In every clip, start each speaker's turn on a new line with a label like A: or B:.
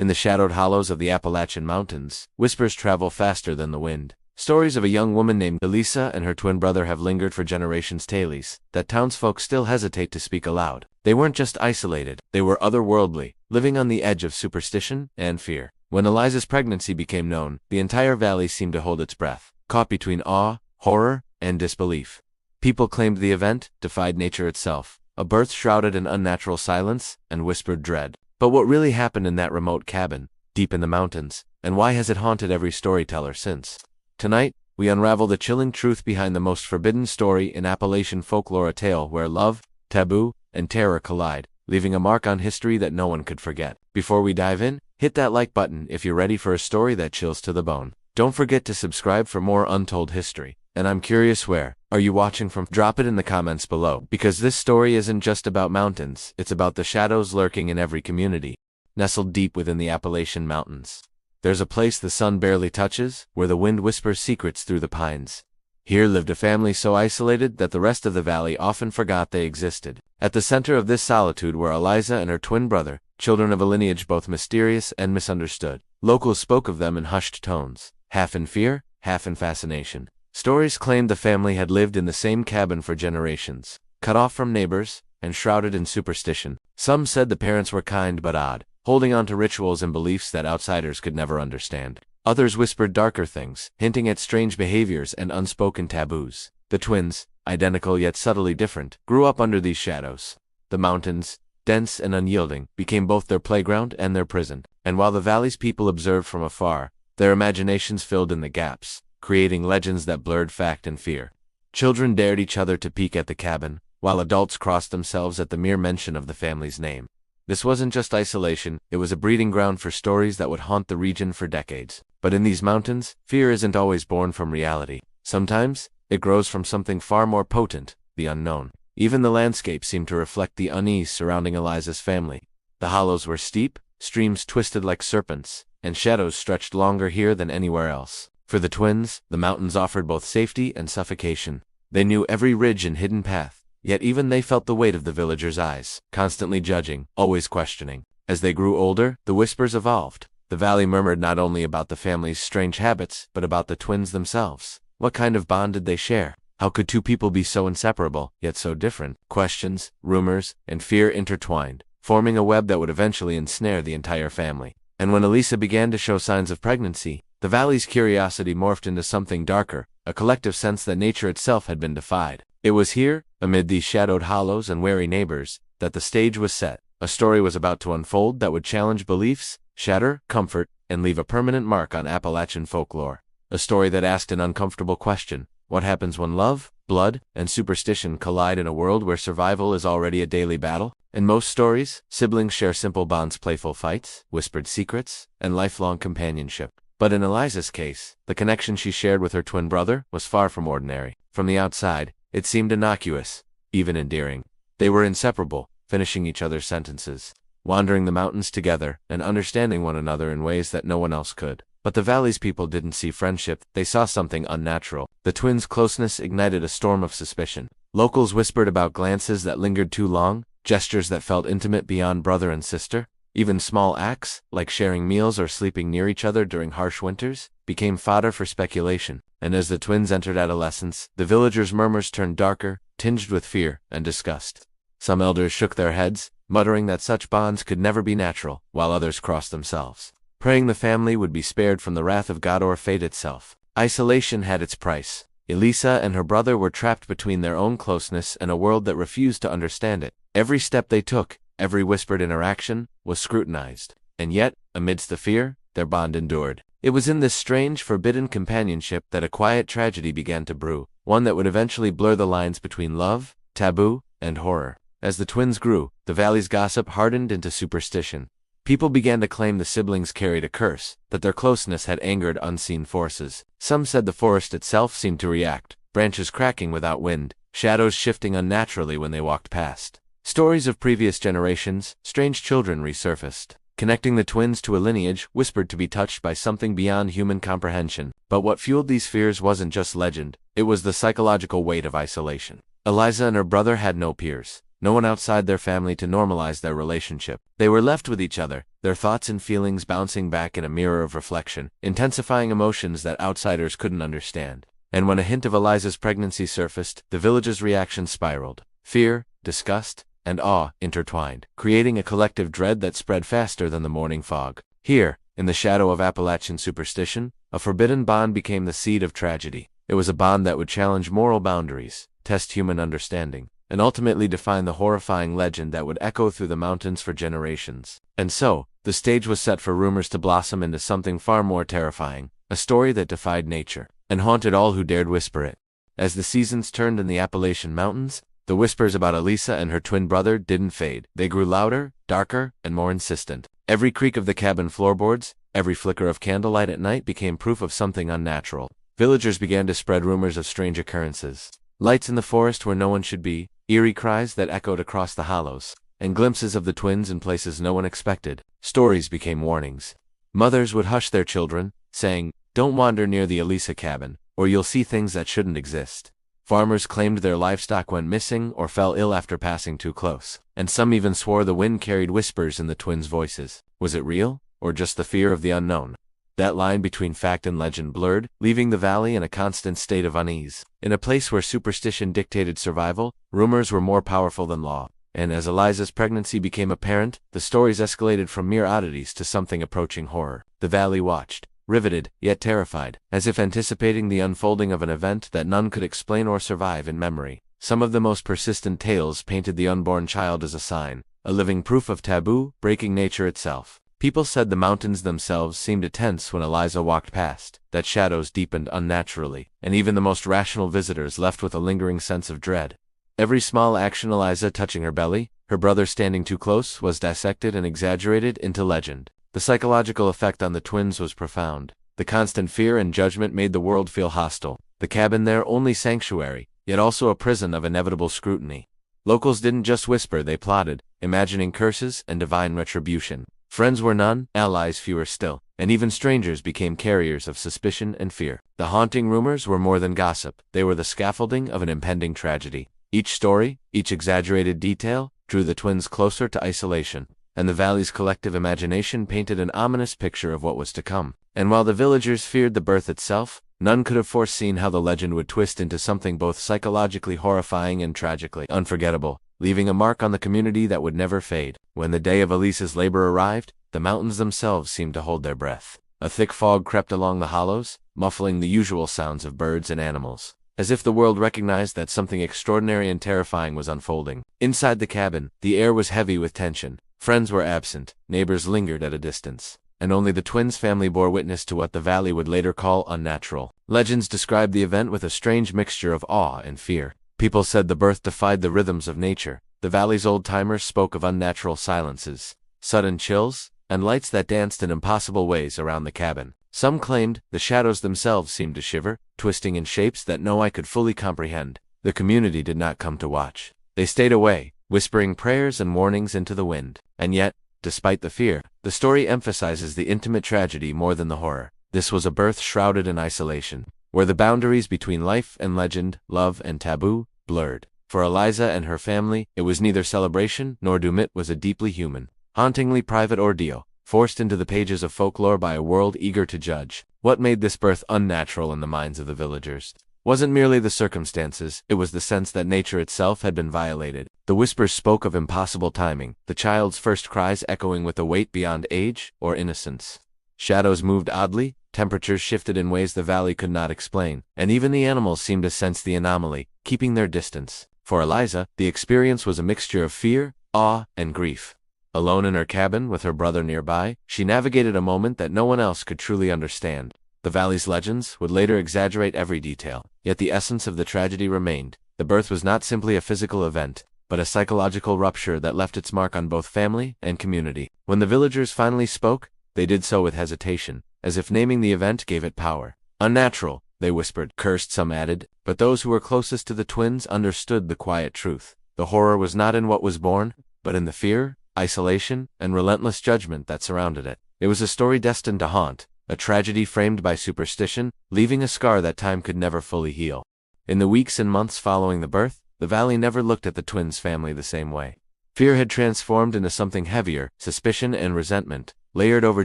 A: In the shadowed hollows of the Appalachian Mountains, whispers travel faster than the wind. Stories of a young woman named Eliza and her twin brother have lingered for generations, tales that townsfolk still hesitate to speak aloud. They weren't just isolated, they were otherworldly, living on the edge of superstition and fear. When Eliza's pregnancy became known, the entire valley seemed to hold its breath, caught between awe, horror, and disbelief. People claimed the event defied nature itself, a birth shrouded in unnatural silence and whispered dread. But what really happened in that remote cabin, deep in the mountains, and why has it haunted every storyteller since? Tonight, we unravel the chilling truth behind the most forbidden story in Appalachian folklore, a tale where love, taboo, and terror collide, leaving a mark on history that no one could forget. Before we dive in, hit that like button if you're ready for a story that chills to the bone. Don't forget to subscribe for more untold history. And I'm curious, where are you watching from? Drop it in the comments below, because this story isn't just about mountains, it's about the shadows lurking in every community. Nestled deep within the Appalachian Mountains, there's a place the sun barely touches, where the wind whispers secrets through the pines. Here lived a family so isolated that the rest of the valley often forgot they existed. At the center of this solitude were Eliza and her twin brother, children of a lineage both mysterious and misunderstood. Locals spoke of them in hushed tones, half in fear, half in fascination. Stories claimed the family had lived in the same cabin for generations, cut off from neighbors, and shrouded in superstition. Some said the parents were kind but odd, holding on to rituals and beliefs that outsiders could never understand. Others whispered darker things, hinting at strange behaviors and unspoken taboos. The twins, identical yet subtly different, grew up under these shadows. The mountains, dense and unyielding, became both their playground and their prison. And while the valley's people observed from afar, their imaginations filled in the gaps, creating legends that blurred fact and fear. Children dared each other to peek at the cabin, while adults crossed themselves at the mere mention of the family's name. This wasn't just isolation, it was a breeding ground for stories that would haunt the region for decades. But in these mountains, fear isn't always born from reality. Sometimes, it grows from something far more potent, the unknown. Even the landscape seemed to reflect the unease surrounding Eliza's family. The hollows were steep, streams twisted like serpents, and shadows stretched longer here than anywhere else. For the twins, the mountains offered both safety and suffocation. They knew every ridge and hidden path. Yet even they felt the weight of the villagers' eyes, constantly judging, always questioning. As they grew older, the whispers evolved. The valley murmured not only about the family's strange habits, but about the twins themselves. What kind of bond did they share? How could two people be so inseparable, yet so different? Questions, rumors, and fear intertwined, forming a web that would eventually ensnare the entire family. And when Eliza began to show signs of pregnancy, the valley's curiosity morphed into something darker, a collective sense that nature itself had been defied. It was here, amid these shadowed hollows and wary neighbors, that the stage was set. A story was about to unfold that would challenge beliefs, shatter comfort, and leave a permanent mark on Appalachian folklore. A story that asked an uncomfortable question: what happens when love, blood, and superstition collide in a world where survival is already a daily battle? In most stories, siblings share simple bonds, playful fights, whispered secrets, and lifelong companionship. But in Eliza's case, the connection she shared with her twin brother was far from ordinary. From the outside, it seemed innocuous, even endearing. They were inseparable, finishing each other's sentences, wandering the mountains together, and understanding one another in ways that no one else could. But the valley's people didn't see friendship, they saw something unnatural. The twins' closeness ignited a storm of suspicion. Locals whispered about glances that lingered too long, gestures that felt intimate beyond brother and sister. Even small acts, like sharing meals or sleeping near each other during harsh winters, became fodder for speculation. And as the twins entered adolescence, the villagers' murmurs turned darker, tinged with fear and disgust. Some elders shook their heads, muttering that such bonds could never be natural, while others crossed themselves, praying the family would be spared from the wrath of God or fate itself. Isolation had its price. Eliza and her brother were trapped between their own closeness and a world that refused to understand it. Every step they took, every whispered interaction, was scrutinized. And yet, amidst the fear, their bond endured. It was in this strange, forbidden companionship that a quiet tragedy began to brew, one that would eventually blur the lines between love, taboo, and horror. As the twins grew, the valley's gossip hardened into superstition. People began to claim the siblings carried a curse, that their closeness had angered unseen forces. Some said the forest itself seemed to react, branches cracking without wind, shadows shifting unnaturally when they walked past. Stories of previous generations, strange children resurfaced, connecting the twins to a lineage whispered to be touched by something beyond human comprehension. But what fueled these fears wasn't just legend, it was the psychological weight of isolation. Eliza and her brother had no peers. no one outside their family to normalize their relationship. They were left with each other, their thoughts and feelings bouncing back in a mirror of reflection, intensifying emotions that outsiders couldn't understand. And when a hint of Eliza's pregnancy surfaced, the village's reaction spiraled. Fear, disgust, and awe intertwined, creating a collective dread that spread faster than the morning fog. Here, in the shadow of Appalachian superstition, a forbidden bond became the seed of tragedy. It was a bond that would challenge moral boundaries, test human understanding, and ultimately define the horrifying legend that would echo through the mountains for generations. And so, the stage was set for rumors to blossom into something far more terrifying, a story that defied nature, and haunted all who dared whisper it. As the seasons turned in the Appalachian Mountains, the whispers about Eliza and her twin brother didn't fade. They grew louder, darker, and more insistent. Every creak of the cabin floorboards, every flicker of candlelight at night became proof of something unnatural. Villagers began to spread rumors of strange occurrences. Lights in the forest where no one should be, eerie cries that echoed across the hollows, and glimpses of the twins in places no one expected. Stories became warnings. Mothers would hush their children, saying, "Don't wander near the Eliza cabin, or you'll see things that shouldn't exist." Farmers claimed their livestock went missing or fell ill after passing too close, and some even swore the wind carried whispers in the twins' voices. Was it real, or just the fear of the unknown? That line between fact and legend blurred, leaving the valley in a constant state of unease. In a place where superstition dictated survival, rumors were more powerful than law. And as Eliza's pregnancy became apparent, the stories escalated from mere oddities to something approaching horror. The valley watched, riveted, yet terrified, as if anticipating the unfolding of an event that none could explain or survive in memory. Some of the most persistent tales painted the unborn child as a sign, a living proof of taboo, breaking nature itself. People said the mountains themselves seemed to tense when Eliza walked past, that shadows deepened unnaturally, and even the most rational visitors left with a lingering sense of dread. Every small action, Eliza touching her belly, her brother standing too close, was dissected and exaggerated into legend. The psychological effect on the twins was profound. The constant fear and judgment made the world feel hostile. The cabin their only sanctuary, yet also a prison of inevitable scrutiny. Locals didn't just whisper, they plotted, imagining curses and divine retribution. Friends were none, allies fewer still, and even strangers became carriers of suspicion and fear. The haunting rumors were more than gossip, they were the scaffolding of an impending tragedy. Each story, each exaggerated detail, drew the twins closer to isolation, and the valley's collective imagination painted an ominous picture of what was to come. And while the villagers feared the birth itself, none could have foreseen how the legend would twist into something both psychologically horrifying and tragically unforgettable, leaving a mark on the community that would never fade. When the day of Eliza's labor arrived, the mountains themselves seemed to hold their breath. A thick fog crept along the hollows, muffling the usual sounds of birds and animals, as if the world recognized that something extraordinary and terrifying was unfolding. Inside the cabin, the air was heavy with tension. Friends were absent, neighbors lingered at a distance, and only the twins' family bore witness to what the valley would later call unnatural. Legends described the event with a strange mixture of awe and fear. People said the birth defied the rhythms of nature. The valley's old-timers spoke of unnatural silences, sudden chills, and lights that danced in impossible ways around the cabin. Some claimed the shadows themselves seemed to shiver, twisting in shapes that no eye could fully comprehend. The community did not come to watch. They stayed away, whispering prayers and warnings into the wind. And yet, despite the fear, the story emphasizes the intimate tragedy more than the horror. This was a birth shrouded in isolation, where the boundaries between life and legend, love and taboo, blurred. For Eliza and her family, it was neither celebration nor doom. It was a deeply human, hauntingly private ordeal, forced into the pages of folklore by a world eager to judge. What made this birth unnatural in the minds of the villagers wasn't merely the circumstances, it was the sense that nature itself had been violated. The whispers spoke of impossible timing, the child's first cries echoing with a weight beyond age or innocence. Shadows moved oddly, temperatures shifted in ways the valley could not explain, and even the animals seemed to sense the anomaly, keeping their distance. For Eliza, the experience was a mixture of fear, awe, and grief. Alone in her cabin with her brother nearby, she navigated a moment that no one else could truly understand. The valley's legends would later exaggerate every detail, yet the essence of the tragedy remained. The birth was not simply a physical event, but a psychological rupture that left its mark on both family and community. When the villagers finally spoke, they did so with hesitation, as if naming the event gave it power. Unnatural, they whispered. Cursed, some added, but those who were closest to the twins understood the quiet truth. The horror was not in what was born, but in the fear, isolation, and relentless judgment that surrounded it. It was a story destined to haunt, a tragedy framed by superstition, leaving a scar that time could never fully heal. In the weeks and months following the birth, the valley never looked at the twins' family the same way. Fear had transformed into something heavier, suspicion and resentment, layered over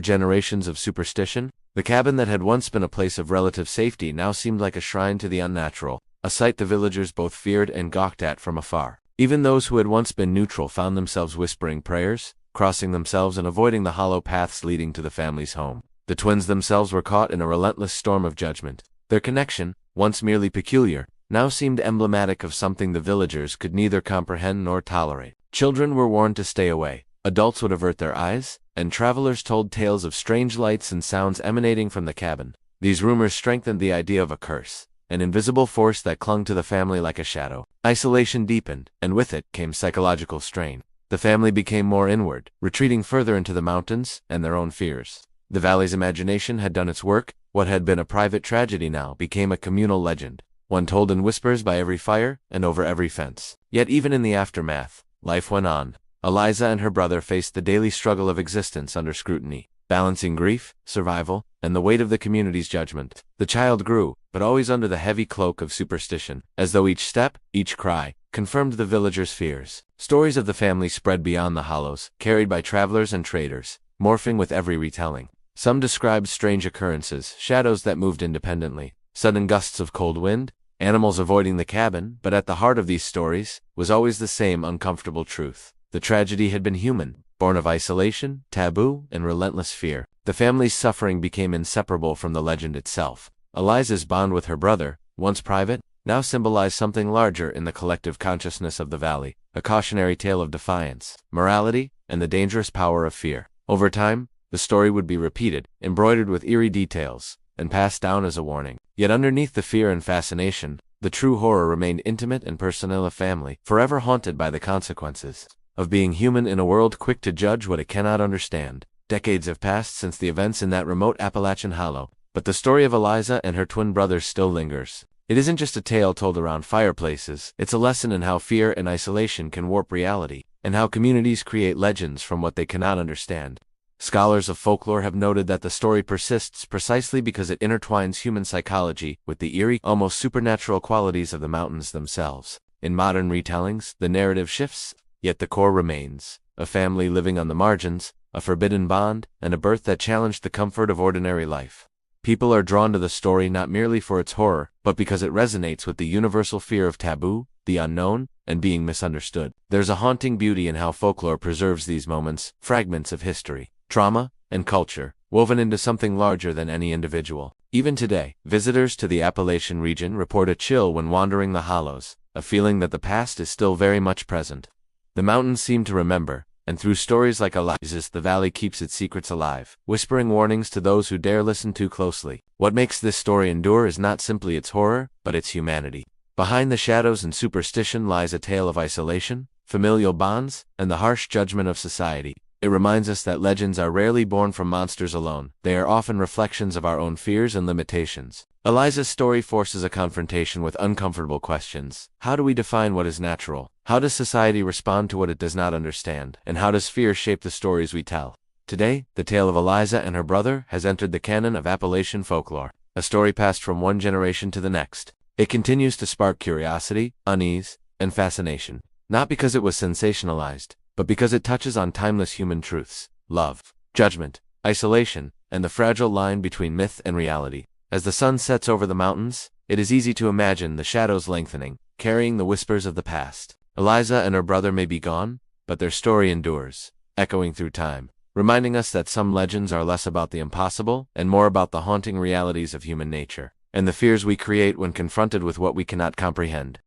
A: generations of superstition. The cabin that had once been a place of relative safety now seemed like a shrine to the unnatural, a sight the villagers both feared and gawked at from afar. Even those who had once been neutral found themselves whispering prayers, crossing themselves and avoiding the hollow paths leading to the family's home. The twins themselves were caught in a relentless storm of judgment. Their connection, once merely peculiar, now seemed emblematic of something the villagers could neither comprehend nor tolerate. Children were warned to stay away, adults would avert their eyes, and travelers told tales of strange lights and sounds emanating from the cabin. These rumors strengthened the idea of a curse, an invisible force that clung to the family like a shadow. Isolation deepened, and with it came psychological strain. The family became more inward, retreating further into the mountains and their own fears. The valley's imagination had done its work. What had been a private tragedy now became a communal legend, one told in whispers by every fire and over every fence. Yet even in the aftermath, life went on. Eliza and her brother faced the daily struggle of existence under scrutiny, balancing grief, survival, and the weight of the community's judgment. The child grew, but always under the heavy cloak of superstition, as though each step, each cry, confirmed the villagers' fears. Stories of the family spread beyond the hollows, carried by travelers and traders, morphing with every retelling. Some described strange occurrences, shadows that moved independently, sudden gusts of cold wind, animals avoiding the cabin, but at the heart of these stories was always the same uncomfortable truth. The tragedy had been human, born of isolation, taboo, and relentless fear. The family's suffering became inseparable from the legend itself. Eliza's bond with her brother, once private, now symbolized something larger in the collective consciousness of the valley, a cautionary tale of defiance, morality, and the dangerous power of fear. Over time, the story would be repeated, embroidered with eerie details, and passed down as a warning. Yet underneath the fear and fascination, the true horror remained intimate and personal. A family, forever haunted by the consequences of being human in a world quick to judge what it cannot understand. Decades have passed since the events in that remote Appalachian hollow, but the story of Eliza and her twin brothers still lingers. It isn't just a tale told around fireplaces, it's a lesson in how fear and isolation can warp reality, and how communities create legends from what they cannot understand. Scholars of folklore have noted that the story persists precisely because it intertwines human psychology with the eerie, almost supernatural qualities of the mountains themselves. In modern retellings, the narrative shifts, yet the core remains: a family living on the margins, a forbidden bond, and a birth that challenged the comfort of ordinary life. People are drawn to the story not merely for its horror, but because it resonates with the universal fear of taboo, the unknown, and being misunderstood. There's a haunting beauty in how folklore preserves these moments, fragments of history, trauma, and culture, woven into something larger than any individual. Even today, visitors to the Appalachian region report a chill when wandering the hollows, a feeling that the past is still very much present. The mountains seem to remember, and through stories like Eliza's, the valley keeps its secrets alive, whispering warnings to those who dare listen too closely. What makes this story endure is not simply its horror, but its humanity. Behind the shadows and superstition lies a tale of isolation, familial bonds, and the harsh judgment of society. It reminds us that legends are rarely born from monsters alone. They are often reflections of our own fears and limitations. Eliza's story forces a confrontation with uncomfortable questions. How do we define what is natural? How does society respond to what it does not understand? And how does fear shape the stories we tell? Today, the tale of Eliza and her brother has entered the canon of Appalachian folklore, a story passed from one generation to the next. It continues to spark curiosity, unease, and fascination, not because it was sensationalized, but because it touches on timeless human truths: love, judgment, isolation, and the fragile line between myth and reality. As the sun sets over the mountains, it is easy to imagine the shadows lengthening, carrying the whispers of the past. Eliza and her brother may be gone, but their story endures, echoing through time, reminding us that some legends are less about the impossible and more about the haunting realities of human nature, and the fears we create when confronted with what we cannot comprehend.